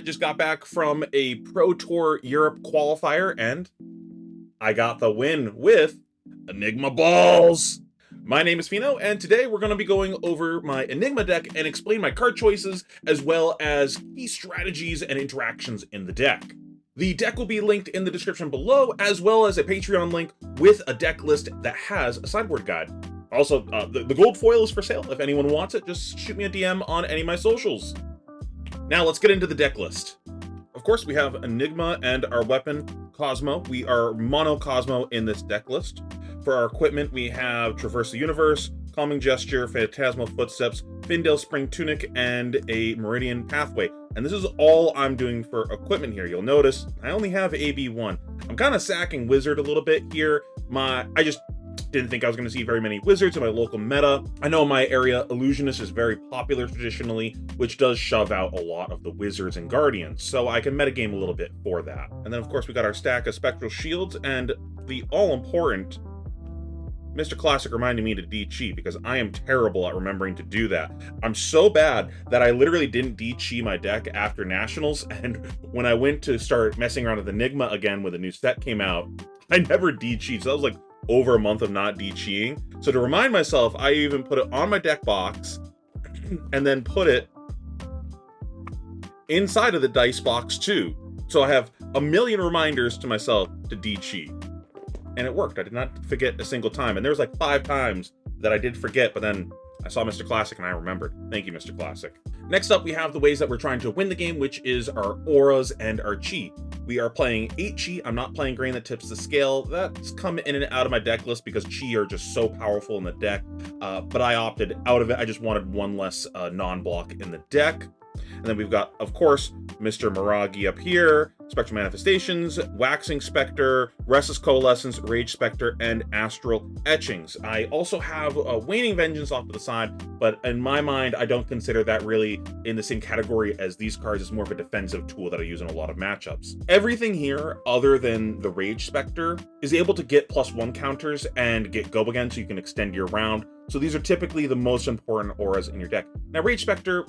I just got back from a Pro Tour Europe qualifier and I got the win with Enigma balls. My name is Pheano, and today we're going to be going over my Enigma deck and explain my card choices, as well as key strategies and interactions in the deck. The deck will be linked in the description below, as well as a Patreon link with a deck list that has a sideboard guide. Also, the gold foil is for sale. If anyone wants it, just shoot me a DM on any of my socials. Now let's get into the deck list. Of course, we have Enigma and our weapon, Cosmo. We are mono Cosmo in this deck list. For our equipment, we have Traverse the Universe, Calming Gesture, Phantasmal Footsteps, Findale Spring Tunic, and a Meridian Pathway. And this is all I'm doing for equipment here. You'll notice I only have AB1. I'm kind of sacking Wizard a little bit here. I just didn't think I was going to see very many wizards in my local meta. I know my area Illusionist is very popular traditionally, which does shove out a lot of the wizards and guardians, so I can metagame a little bit for that. And then of course we got our stack of spectral shields and the all-important Mr. Classic reminding me to D-Chi, because I am terrible at remembering to do that. I'm so bad that I literally didn't D-Chi my deck after Nationals, and when I went to start messing around with Enigma again when the new set came out, I never D-Chi'd, so that was like over a month of not D-Chiing. So to remind myself, I even put it on my deck box and then put it inside of the dice box too. So I have a million reminders to myself to D-Chi. And it worked. I did not forget a single time. And there was like 5 times that I did forget, but then I saw Mr. Classic and I remembered. Thank you, Mr. Classic. Next up, we have the ways that we're trying to win the game, which is our auras and our chi. We are playing 8 chi. I'm not playing Grain that tips the scale. That's come in and out of my deck list because chi are just so powerful in the deck. But I opted out of it. I just wanted one less non-block in the deck. And then we've got, of course, Mr. Miragi up here, Spectral Manifestations, Waxing Spectre, Restless Coalescence, Rage Spectre, and Astral Etchings. I also have Waning Vengeance off to the side, but in my mind, I don't consider that really in the same category as these cards. It's more of a defensive tool that I use in a lot of matchups. Everything here, other than the Rage Spectre, is able to get +1 counters and get go again, so you can extend your round. So these are typically the most important auras in your deck. Now, Rage Spectre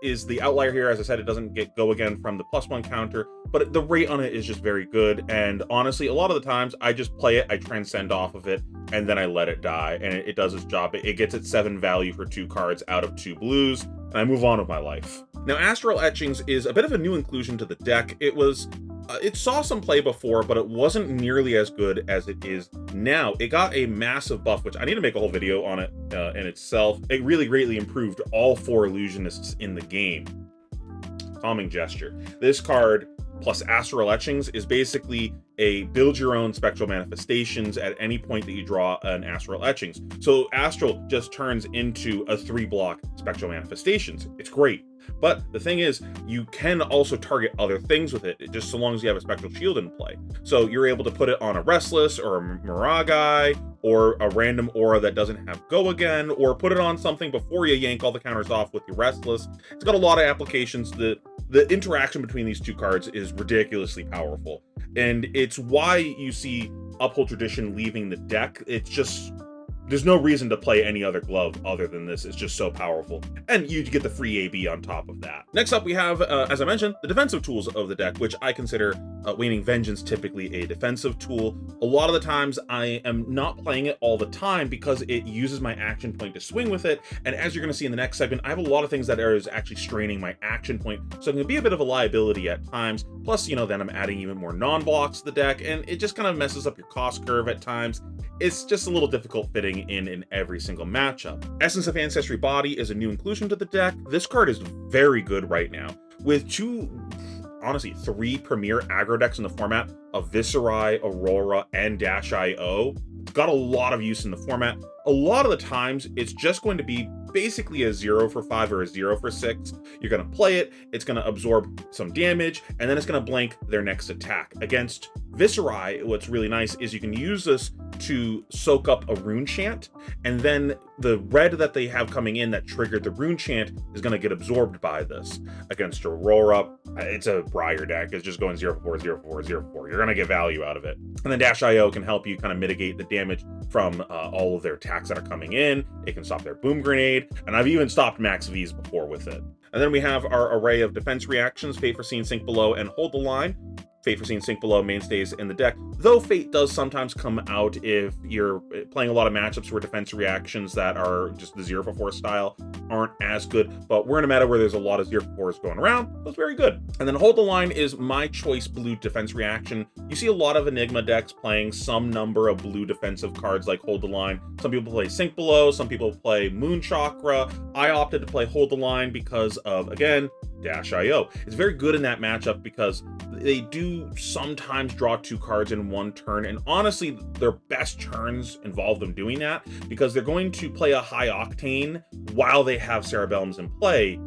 is the outlier here. As I said, it doesn't get go again from the +1 counter, but the rate on it is just very good. And honestly, a lot of the times I just play it, I transcend off of it, and then I let it die, and it does its job. It gets its 7 value for 2 cards out of 2 blues, and I move on with my life. Now, Astral Etchings is a bit of a new inclusion to the deck. It saw some play before, but it wasn't nearly as good as it is now. It got a massive buff, which I need to make a whole video on it in itself. It really greatly improved all 4 illusionists in the game. Calming Gesture. This card plus Astral Etchings is basically a build your own spectral manifestations at any point that you draw an Astral Etchings. So Astral just turns into a 3-block spectral manifestations. It's great. But the thing is, you can also target other things with it, just so long as you have a Spectral Shield in play. So you're able to put it on a Restless or a Miragi or a random aura that doesn't have go again, or put it on something before you yank all the counters off with your Restless. It's got a lot of applications. The interaction between these 2 cards is ridiculously powerful. And it's why you see Uphold Tradition leaving the deck. It's just, there's no reason to play any other glove other than this. It's just so powerful. And you get the free AB on top of that. Next up, we have, as I mentioned, the defensive tools of the deck, which I consider Waning Vengeance typically a defensive tool. A lot of the times, I am not playing it all the time because it uses my action point to swing with it. And as you're going to see in the next segment, I have a lot of things that are actually straining my action point. So it can be a bit of a liability at times. Plus, then I'm adding even more non-blocks to the deck, and it just kind of messes up your cost curve at times. It's just a little difficult fitting in every single matchup. Essence of Ancestry Body is a new inclusion to the deck. This card is very good right now. With 3 premier aggro decks in the format of Viserai, Aurora, and Dash.io. It's got a lot of use in the format. A lot of the times, it's just going to be basically a 0 for 5 or a 0 for 6. You're going to play it, it's going to absorb some damage, and then it's going to blank their next attack. Against Viserai, what's really nice is you can use this to soak up a rune chant, and then the red that they have coming in that triggered the rune chant is going to get absorbed by this. Against Aurora, it's a Briar deck. It's just going 0 for 4, 0 for 4, 0 for 4. You're going to get value out of it. And then Dash.io can help you kind of mitigate the damage from all of their attacks that are coming in. It can stop their Boom Grenade, and I've even stopped Max V's before with it. And then we have our array of defense reactions, Fate Foreseen, Sink Below, and Hold the Line. Fate Foreseen, Sink Below mainstays in the deck, though Fate does sometimes come out if you're playing a lot of matchups where defense reactions that are just the 0 for 4 style aren't as good, but we're in a meta where there's a lot of 0 for 4s going around, so it's very good. And then Hold the Line is my choice blue defense reaction. You see a lot of Enigma decks playing some number of blue defensive cards like Hold the Line. Some people play Sink Below, some people play Moon Chakra. I opted to play Hold the Line because of, again, Dash.io. It's very good in that matchup because they do sometimes draw 2 cards in one turn, and honestly, their best turns involve them doing that because they're going to play a high octane while they have Cerebellums in play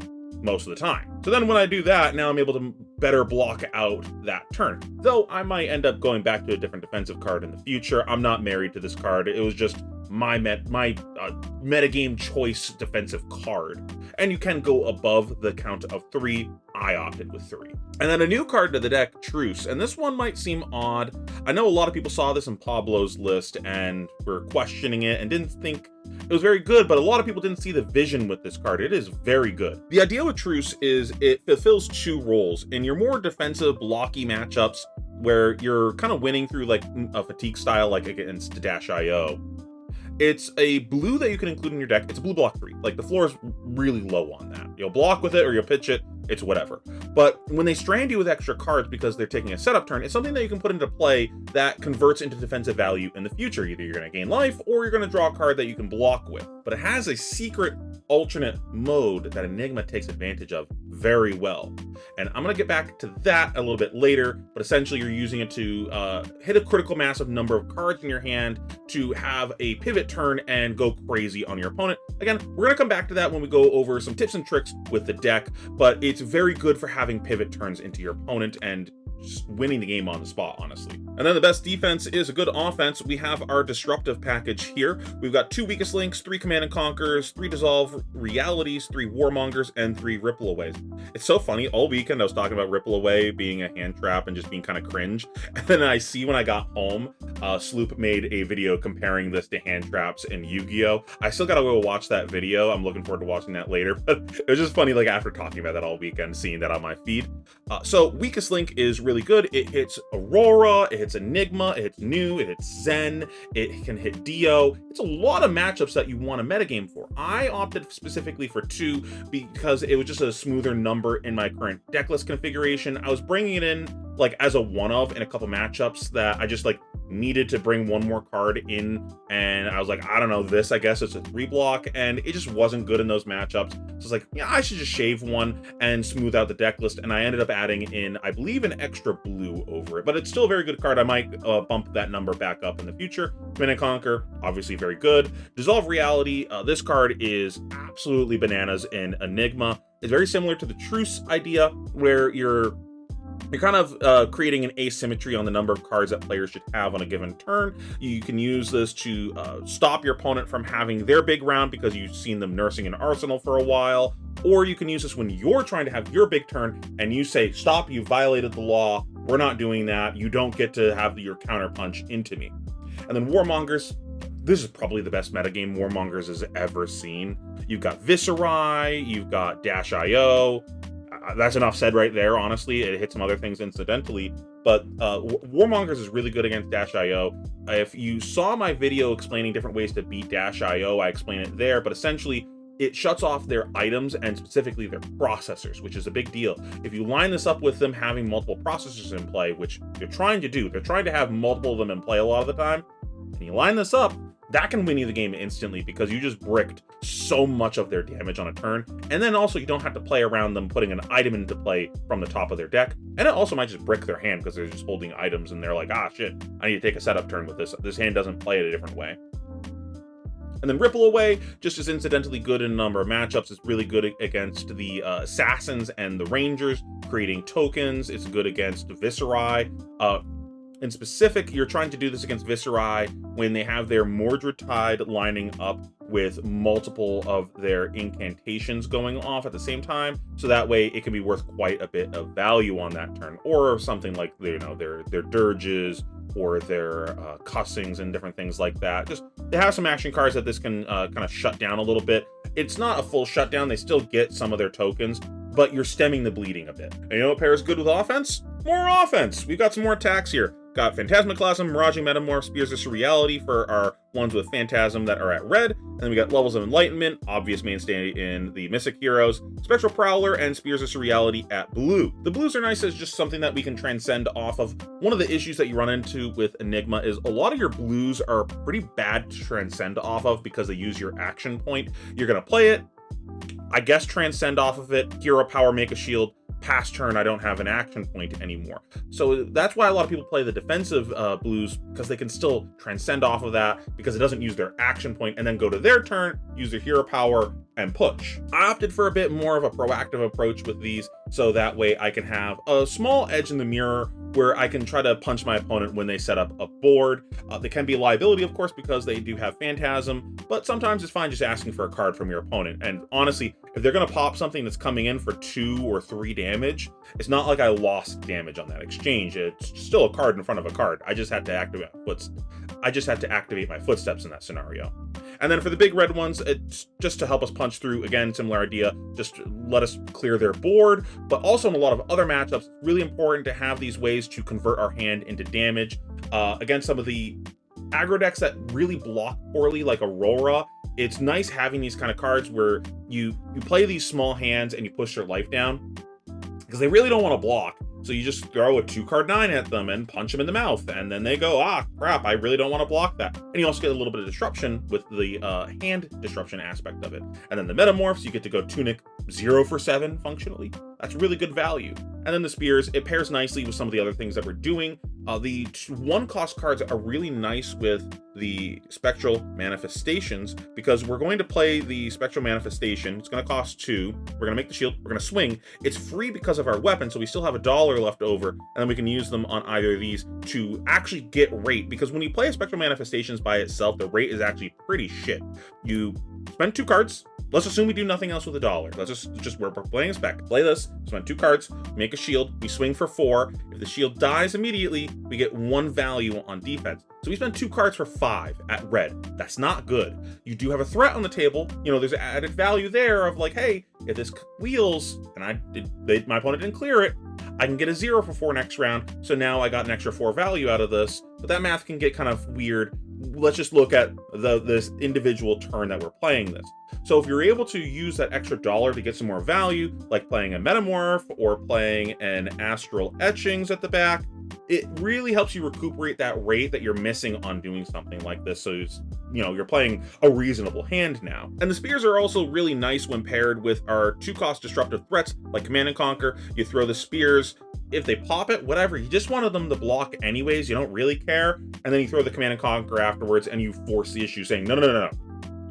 most of the time. So then when I do that, now I'm able to better block out that turn. Though I might end up going back to a different defensive card in the future. I'm not married to this card. It was just my metagame choice defensive card. And you can go above the count of 3. I opted with 3. And then a new card to the deck, Truce. And this one might seem odd. I know a lot of people saw this in Pablo's list and were questioning it and didn't think it was very good, but a lot of people didn't see the vision with this card. It is very good. The idea with Truce is it fulfills 2 roles. In your more defensive, blocky matchups, where you're kind of winning through like a fatigue style, like against Dash.io, it's a blue that you can include in your deck. It's a blue block 3. Like, the floor is really low on that. You'll block with it or you'll pitch it. It's whatever. But when they strand you with extra cards because they're taking a setup turn, it's something that you can put into play that converts into defensive value in the future. Either you're going to gain life or you're going to draw a card that you can block with. But it has a secret alternate mode that Enigma takes advantage of very well. And I'm going to get back to that a little bit later, but essentially you're using it to hit a critical mass of number of cards in your hand to have a pivot turn and go crazy on your opponent. Again, we're going to come back to that when we go over some tips and tricks with the deck, but it's very good for having pivot turns into your opponent and just winning the game on the spot, honestly. And then the best defense is a good offense. We have our disruptive package here. We've got 2 weakest links, 3 command and conquers, 3 dissolve realities, 3 warmongers, and 3 ripple aways. It's so funny. All weekend I was talking about ripple away being a hand trap and just being kind of cringe. And then I see when I got home, Sloop made a video comparing this to hand traps in Yu-Gi-Oh! I still gotta go watch that video. I'm looking forward to watching that later. But it was just funny, like after talking about that all weekend, seeing that on my feed. So weakest link is really good. It hits Aurora, it hits Enigma, it hits Nu, it hits Zen, it can hit Dio. It's a lot of matchups that you want a metagame for. I opted specifically for 2 because it was just a smoother number in my current decklist configuration. I was bringing it in like as a one-of in a couple matchups that I just like needed to bring one more card in, and I was like, I don't know, this I guess it's a 3 block, and it just wasn't good in those matchups. So it's like, yeah, I should just shave one and smooth out the deck list, and I ended up adding in, I believe, an extra blue over it, but it's still a very good card. I might bump that number back up in the future. Command and Conquer, obviously very good. Dissolve Reality, this card is absolutely bananas in Enigma. It's very similar to the Truce idea, where you're kind of creating an asymmetry on the number of cards that players should have on a given turn. You can use this to stop your opponent from having their big round because you've seen them nursing an arsenal for a while, or you can use this when you're trying to have your big turn and you say, stop, you violated the law, we're not doing that, you don't get to have your counter punch into me. And then Warmongers, this is probably the best metagame Warmongers has ever seen. You've got Viserai, you've got Dash.io. That's enough said right there, honestly. It hit some other things incidentally, but Warmongers is really good against Dash.io. If you saw my video explaining different ways to beat Dash.io, I explain it there, but essentially it shuts off their items and specifically their processors, which is a big deal. If you line this up with them having multiple processors in play, which they're trying to do, they're trying to have multiple of them in play a lot of the time, and you line this up, that can win you the game instantly because you just bricked so much of their damage on a turn. And then also you don't have to play around them putting an item into play from the top of their deck. And it also might just brick their hand because they're just holding items and they're like, ah, shit, I need to take a setup turn with this. This hand doesn't play it a different way. And then Ripple Away, just as incidentally good in a number of matchups. It's really good against the Assassins and the Rangers, creating tokens. It's good against Viserai. In specific, you're trying to do this against Viserai when they have their Mordred Tide lining up with multiple of their incantations going off at the same time, so that way it can be worth quite a bit of value on that turn, or something like, you know, their dirges or their cussings and different things like that. Just they have some action cards that this can kind of shut down a little bit. It's not a full shutdown, they still get some of their tokens, but you're stemming the bleeding a bit. And you know what pairs good with offense? More offense! We've got some more attacks here. Got Phantasmaclasm, Miraging Metamorph, Spears of Surreality for our ones with Phantasm that are at red. And then we got Levels of Enlightenment, obvious mainstay in the Mystic Heroes, Spectral Prowler, and Spears of Surreality at blue. The blues are nice as just something that we can transcend off of. One of the issues that you run into with Enigma is a lot of your blues are pretty bad to transcend off of because they use your action point. You're going to play it, I guess transcend off of it, hero power, make a shield, past turn I don't have an action point anymore. So that's why a lot of people play the defensive blues, because they can still transcend off of that because it doesn't use their action point, and then go to their turn, use their hero power, and push. I opted for a bit more of a proactive approach with these, so that way I can have a small edge in the mirror where I can try to punch my opponent when they set up a board. They can be a liability, of course, because they do have Phantasm, but sometimes it's fine just asking for a card from your opponent. And honestly, if they're going to pop something that's coming in for 2 or 3 damage, it's not like I lost damage on that exchange. It's still a card in front of a card. I just had to activate my footsteps in that scenario. And then for the big red ones, it's just to help us punch through. Again, similar idea, just let us clear their board. But also in a lot of other matchups, it's really important to have these ways to convert our hand into damage. Against some of the aggro decks that really block poorly, like Aurora, it's nice having these kind of cards where you play these small hands and you push their life down, because they really don't want to block. So you just throw a 2-card 9 at them and punch them in the mouth, and then they go, ah, crap, I really don't want to block that. And you also get a little bit of disruption with the hand disruption aspect of it. And then the Metamorphs, you get to go Tunic 0 for 7 functionally. That's really good value. And then the Spears, it pairs nicely with some of the other things that we're doing. The 1-cost cards are really nice with the Spectral Manifestations, because we're going to play the Spectral Manifestation. It's going to cost 2. We're going to make the shield. We're going to swing. It's free because of our weapon, so we still have $1 left over, and then we can use them on either of these to actually get rate. Because when you play a Spectral Manifestations by itself, the rate is actually pretty shit. You spend 2 cards. Let's assume we do nothing else with $1. Let's just we're playing a spec. Play this, spend 2 cards, make a shield, we swing for 4. If the shield dies immediately, we get 1 value on defense. So we spend 2 cards for 5 at red. That's not good. You do have a threat on the table. You know, there's added value there of like, hey, if this wheels and my opponent didn't clear it, I can get a 0 for 4 next round. So now I got an extra 4 value out of this. But that math can get kind of weird. Let's just look at this individual turn that we're playing this. So if you're able to use that extra $1 to get some more value, like playing a Metamorph or playing an Astral Etchings at the back, it really helps you recuperate that rate that you're missing on doing something like this. So it's, you know, you're playing a reasonable hand now. And the Spears are also really nice when paired with our 2-cost disruptive threats like Command and Conquer. You throw the Spears. If they pop it, whatever, you just wanted them to block anyways, you don't really care. And then you throw the Command and Conquer afterwards and you force the issue saying, no.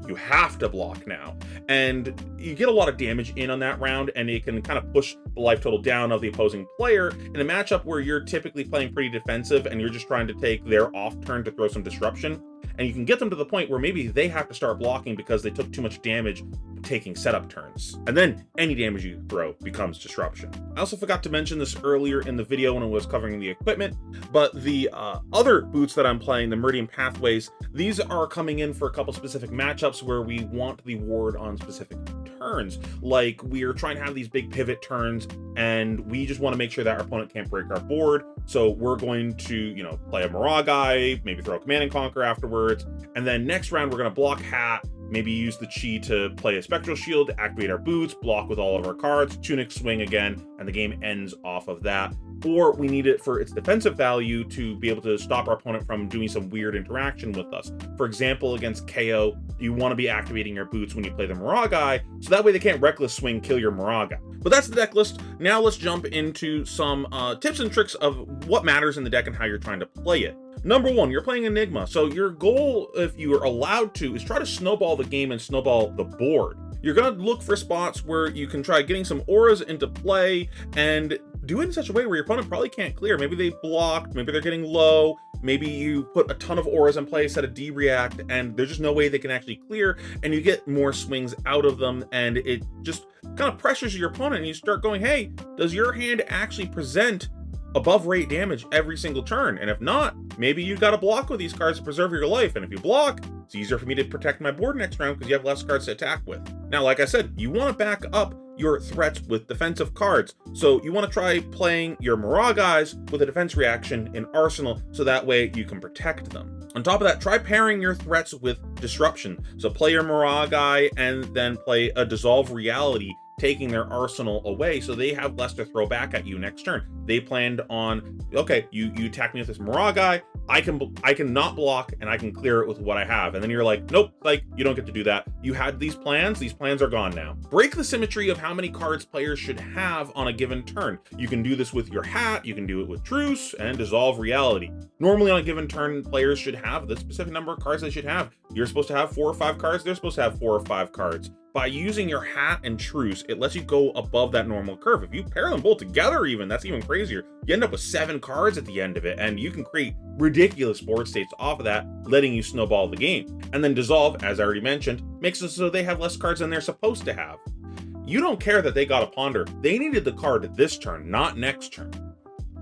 You have to block now. And you get a lot of damage in on that round, and it can kind of push the life total down of the opposing player in a matchup where you're typically playing pretty defensive and you're just trying to take their off turn to throw some disruption. And you can get them to the point where maybe they have to start blocking because they took too much damage taking setup turns. And then any damage you throw becomes disruption. I also forgot to mention this earlier in the video when I was covering the equipment, but the other boots that I'm playing, the Meridian Pathways, these are coming in for a couple specific matchups where we want the ward on specific turns. Like we're trying to have these big pivot turns and we just want to make sure that our opponent can't break our board. So we're going to, you know, play a Miragai, maybe throw a Command and Conquer afterwards. And then next round, we're going to block Hat, maybe use the Chi to play a Spectral Shield, activate our boots, block with all of our cards, Tunic swing again, and the game ends off of that. Or we need it for its defensive value to be able to stop our opponent from doing some weird interaction with us. For example, against KO, you want to be activating your boots when you play the Miragai, so that way they can't reckless swing, kill your Miragai. But that's the deck list. Now let's jump into some tips and tricks of what matters in the deck and how you're trying to play it. Number 1, you're playing Enigma. So your goal, if you are allowed to, is try to snowball the game and snowball the board. You're going to look for spots where you can try getting some auras into play and do it in such a way where your opponent probably can't clear. Maybe they blocked, maybe they're getting low. maybe you put a ton of auras in play, set a D-react, and there's just no way they can actually clear, and you get more swings out of them, and it just kind of pressures your opponent, and you start going, hey, does your hand actually present above rate damage every single turn? And if not, maybe you got to block with these cards to preserve your life, and if you block, it's easier for me to protect my board next round because you have less cards to attack with. Now, like I said, you want to back up your threats with defensive cards, so you want to try playing your Miragai with a defense reaction in Arsenal, so that way you can protect them. On top of that, try pairing your threats with disruption. So play your Miragai and then play a Dissolve Reality, taking their arsenal away so they have less to throw back at you next turn. They planned on, okay, you attack me with this Miragai, I can not block and I can clear it with what I have. And then you're like, nope, like, you don't get to do that. You had these plans are gone now. Break the symmetry of how many cards players should have on a given turn. You can do this with your hat, you can do it with Truce and Dissolve Reality. Normally on a given turn, players should have the specific number of cards they should have. You're supposed to have 4 or 5 cards, they're supposed to have 4 or 5 cards. By using your hat and Truce, it lets you go above that normal curve. If you pair them both together even, that's even crazier. You end up with 7 cards at the end of it, and you can create ridiculous board states off of that, letting you snowball the game. And then Dissolve, as I already mentioned, makes it so they have less cards than they're supposed to have. You don't care that they got a Ponder. They needed the card this turn, not next turn.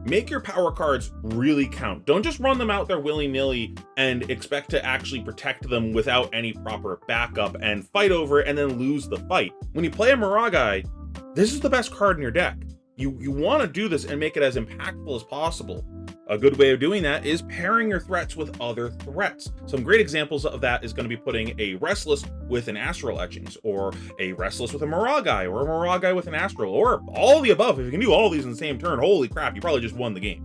Make your power cards really count. Don't just run them out there willy-nilly and expect to actually protect them without any proper backup and fight over it and then lose the fight. When you play a Miragai, this is the best card in your deck. You want to do this and make it as impactful as possible. A good way of doing that is pairing your threats with other threats. Some great examples of that is going to be putting a Restless with an Astral Etchings, or a Restless with a Miragai, or a Miragai with an Astral, or all the above. If you can do all of these in the same turn, holy crap, you probably just won the game.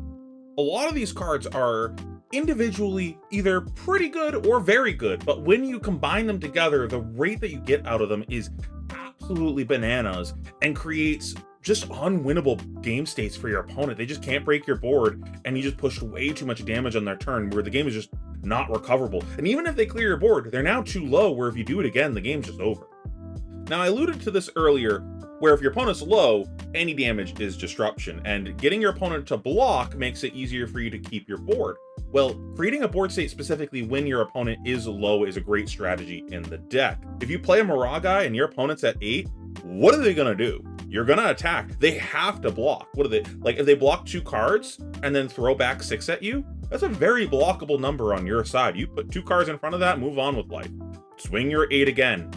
A lot of these cards are individually either pretty good or very good, but when you combine them together, the rate that you get out of them is absolutely bananas and creates just unwinnable game states for your opponent. They just can't break your board, and you just pushed way too much damage on their turn where the game is just not recoverable. And even if they clear your board, they're now too low where if you do it again, the game's just over. Now, I alluded to this earlier, where if your opponent's low, any damage is disruption, and getting your opponent to block makes it easier for you to keep your board. Well, creating a board state specifically when your opponent is low is a great strategy in the deck. If you play a Miragai and your opponent's at 8, what are they gonna do? You're gonna attack. They have to block. What are they, like, if they block 2 cards and then throw back 6 at you, that's a very blockable number on your side. You put 2 cards in front of that, move on with life. Swing your 8 again.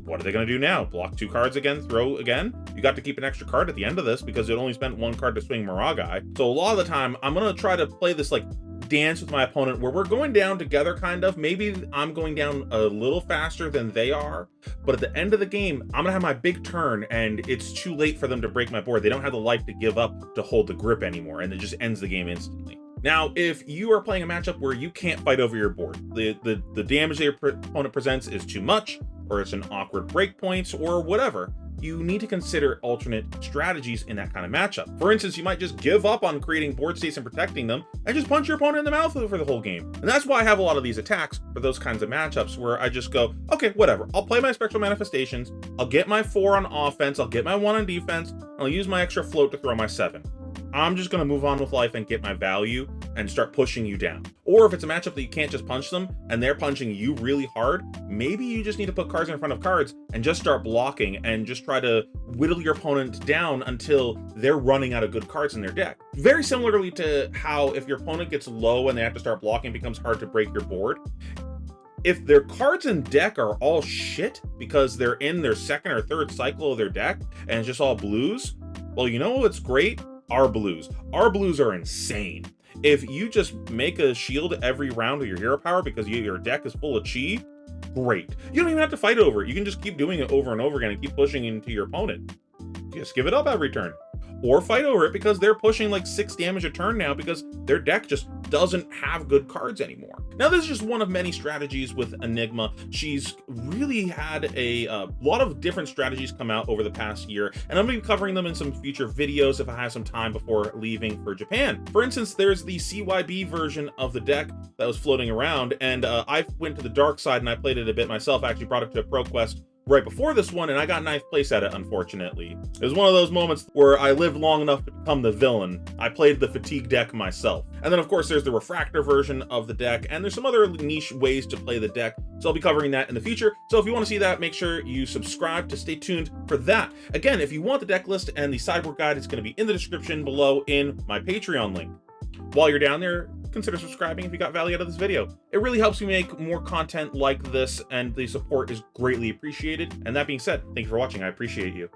What are they gonna do now? Block 2 cards again, throw again? You got to keep an extra card at the end of this because it only spent 1 card to swing Miragai. So a lot of the time, I'm gonna try to play this like dance with my opponent where we're going down together, kind of. Maybe I'm going down a little faster than they are, but at the end of the game, I'm gonna have my big turn and it's too late for them to break my board. They don't have the life to give up to hold the grip anymore, and it just ends the game instantly. Now, if you are playing a matchup where you can't fight over your board, the damage that your opponent presents is too much, or it's an awkward break points, or whatever, you need to consider alternate strategies in that kind of matchup. For instance, you might just give up on creating board states and protecting them and just punch your opponent in the mouth for the whole game. And that's why I have a lot of these attacks for those kinds of matchups where I just go, okay, whatever. I'll play my Spectral Manifestations, I'll get my 4 on offense, I'll get my 1 on defense, and I'll use my extra float to throw my 7. I'm just gonna move on with life and get my value and start pushing you down. Or if it's a matchup that you can't just punch them and they're punching you really hard, maybe you just need to put cards in front of cards and just start blocking and just try to whittle your opponent down until they're running out of good cards in their deck. Very similarly to how if your opponent gets low and they have to start blocking, it becomes hard to break your board. If their cards in deck are all shit because they're in their 2nd or 3rd cycle of their deck and it's just all blues, well, you know what's great? Our blues. Our blues are insane. If you just make a shield every round with your hero power because your deck is full of chi, great. You don't even have to fight over it. You can just keep doing it over and over again and keep pushing into your opponent. Just give it up every turn. Or fight over it because they're pushing like 6 damage a turn now because their deck just doesn't have good cards anymore. Now, this is just one of many strategies with Enigma. She's really had a lot of different strategies come out over the past year, and I'm going to be covering them in some future videos if I have some time before leaving for Japan. For instance, there's the CYB version of the deck that was floating around, and I went to the dark side and I played it a bit myself. I actually brought it to a ProQuest right before this one, and I got 9th place at it, unfortunately. It was one of those moments where I lived long enough to become the villain. I played the fatigue deck myself. And then, of course, there's the refractor version of the deck, and there's some other niche ways to play the deck, so I'll be covering that in the future. So if you want to see that, make sure you subscribe to stay tuned for that. Again, if you want the deck list and the sideboard guide, it's going to be in the description below in my Patreon link. While you're down there, consider subscribing if you got value out of this video. It really helps me make more content like this, and the support is greatly appreciated. And that being said, thank you for watching. I appreciate you.